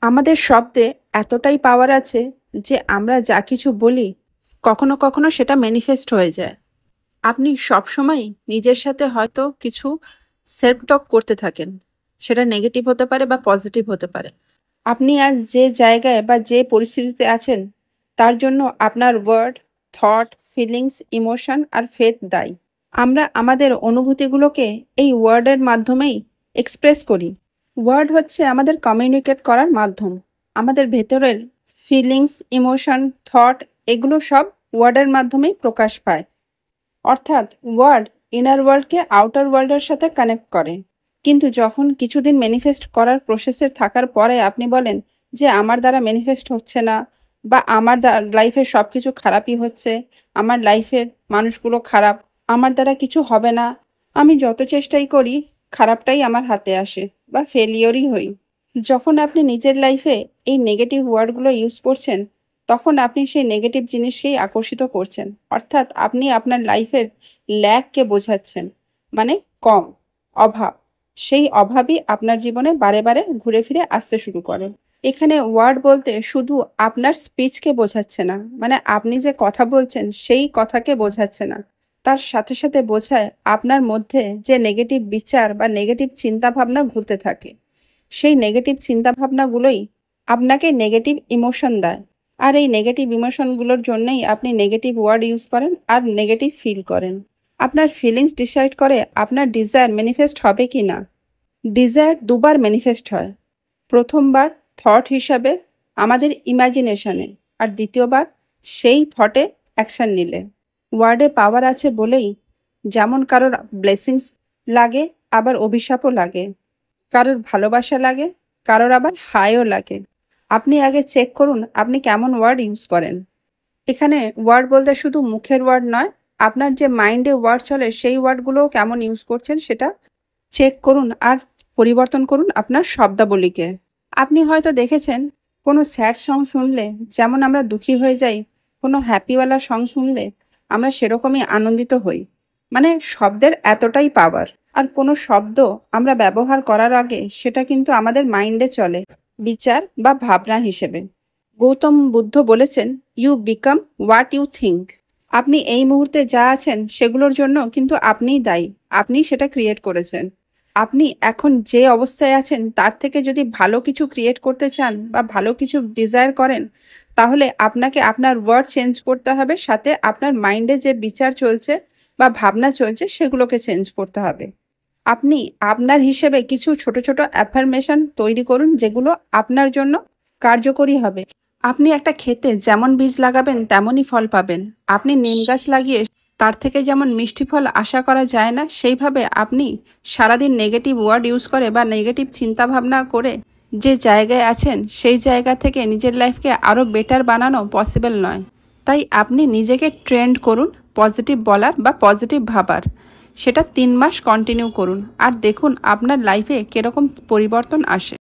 আমাদের শব্দে এতটাই পাওয়ার আছে যে আমরা যা কিছু বলি কখনো কখনো সেটা ম্যানিফেস্ট হয়ে যায়। আপনি সবসময় নিজের সাথে হয়তো কিছু সেলফ টক করতে থাকেন, সেটা নেগেটিভ হতে পারে বা পজিটিভ হতে পারে। আপনি আজ যে জায়গায় বা যে পরিস্থিতিতে আছেন তার জন্য আপনার ওয়ার্ড, থট, ফিলিংস, ইমোশন আর ফেথ দায়ী। আমরা আমাদের অনুভূতিগুলোকে এই ওয়ার্ডের মাধ্যমেই এক্সপ্রেস করি। ওয়ার্ড হচ্ছে আমাদের কমিউনিকেট করার মাধ্যম। আমাদের ভেতরের ফিলিংস, ইমোশন, থট এগুলো সব ওয়ার্ডের মাধ্যমেই প্রকাশ পায়। অর্থাৎ ওয়ার্ড ইনার ওয়ার্ল্ডকে আউটার ওয়ার্ল্ডের সাথে কানেক্ট করে। কিন্তু যখন কিছুদিন ম্যানিফেস্ট করার প্রসেসে থাকার পরে আপনি বলেন যে আমার দ্বারা ম্যানিফেস্ট হচ্ছে না, বা আমার লাইফে সব কিছু খারাপই হচ্ছে, আমার লাইফের মানুষগুলো খারাপ, আমার দ্বারা কিছু হবে না, আমি যত চেষ্টাই করি খারাপটাই আমার হাতে আসে বা ফেলিওরই হই। যখন আপনি নিজের লাইফে এই নেগেটিভ ওয়ার্ডগুলো ইউজ করছেন তখন আপনি সেই নেগেটিভ জিনিসকেই আকর্ষিত করছেন। অর্থাৎ আপনি আপনার লাইফের ল্যাককে বোঝাচ্ছেন, মানে কম, অভাব। সেই অভাবই আপনার জীবনে বারে বারে ঘুরে ফিরে আসতে শুরু করে। এখানে ওয়ার্ড বলতে শুধু আপনার স্পিচকে বোঝাচ্ছে না, মানে আপনি যে কথা বলছেন সেই কথাকে বোঝাচ্ছে না, তার সাথে সাথে বোঝায় আপনার মধ্যে যে নেগেটিভ বিচার বা নেগেটিভ চিন্তাভাবনা ঘুরতে থাকে। সেই নেগেটিভ চিন্তাভাবনাগুলোই আপনাকে নেগেটিভ ইমোশন দেয়, আর এই নেগেটিভ ইমোশনগুলোর জন্যই আপনি নেগেটিভ ওয়ার্ড ইউজ করেন আর নেগেটিভ ফিল করেন। আপনার ফিলিংস ডিসাইড করে আপনার ডিজায়ার ম্যানিফেস্ট হবে কি না। ডিজায়ার দুবার ম্যানিফেস্ট হয়, প্রথমবার থট হিসাবে আমাদের ইমাজিনেশনে, আর দ্বিতীয়বার সেই থটে অ্যাকশন নিলে। ওয়ার্ডে পাওয়ার আছে বলেই যেমন কারোর ব্লেসিংস লাগে আবার অভিশাপও লাগে, কারোর ভালোবাসা লাগে, কারোর আবার হাইও লাগে। আপনি আগে চেক করুন আপনি কেমন ওয়ার্ড ইউজ করেন। এখানে ওয়ার্ড বলতে শুধু মুখের ওয়ার্ড নয়, আপনার যে মাইন্ডে ওয়ার্ড চলে সেই ওয়ার্ডগুলোও কেমন ইউজ করছেন সেটা চেক করুন আর পরিবর্তন করুন আপনার শব্দাবলীকে। আপনি হয়তো দেখেছেন কোনো স্যাড সং শুনলে যেমন আমরা দুঃখী হয়ে যাই, কোনো হ্যাপিওয়ালা সং শুনলে আমরা সেরকমই আনন্দিত হই। মানে শব্দের এতটাই পাওয়ার। আর কোনো শব্দ আমরা ব্যবহার করার আগে সেটা কিন্তু আমাদের মাইন্ডে চলে বিচার বা ভাবনা হিসেবে। গৌতম বুদ্ধ বলেছেন, you become what you think. আপনি এই মুহূর্তে যা আছেন সেগুলোর জন্য কিন্তু আপনিই দায়ী, আপনিই সেটা ক্রিয়েট করেছেন। আপনি এখন যে অবস্থায় আছেন তার থেকে যদি ভালো কিছু ক্রিয়েট করতে চান বা ভালো কিছু ডিজায়ার করেন তাহলে আপনাকে আপনার ওয়ার্ড চেঞ্জ করতে হবে, সাথে আপনার মাইন্ডে যে বিচার চলছে বা ভাবনা চলছে সেগুলোকে চেঞ্জ করতে হবে। আপনি আপনার হিসেবে কিছু ছোট ছোট অ্যাফার্মেশন তৈরি করুন যেগুলো আপনার জন্য কার্যকরী হবে। আপনি একটা ক্ষেতে যেমন বীজ লাগাবেন তেমনই ফল পাবেন। আপনি নিম গাছ লাগিয়ে তার থেকে যেমন মিষ্টি ফল আশা করা যায় না, সেইভাবে আপনি সারাদিন নেগেটিভ ওয়ার্ড ইউজ করে বা নেগেটিভ চিন্তাভাবনা করে যে জায়গায় আছেন সেই জায়গা থেকে নিজের লাইফকে আরও বেটার বানানো পসিবল নয়। তাই আপনি নিজেকে ট্রেন্ড করুন পজিটিভ বলার বা পজিটিভ ভাবার। সেটা 3 মাস কন্টিনিউ করুন আর দেখুন আপনার লাইফে কিরকম পরিবর্তন আসে।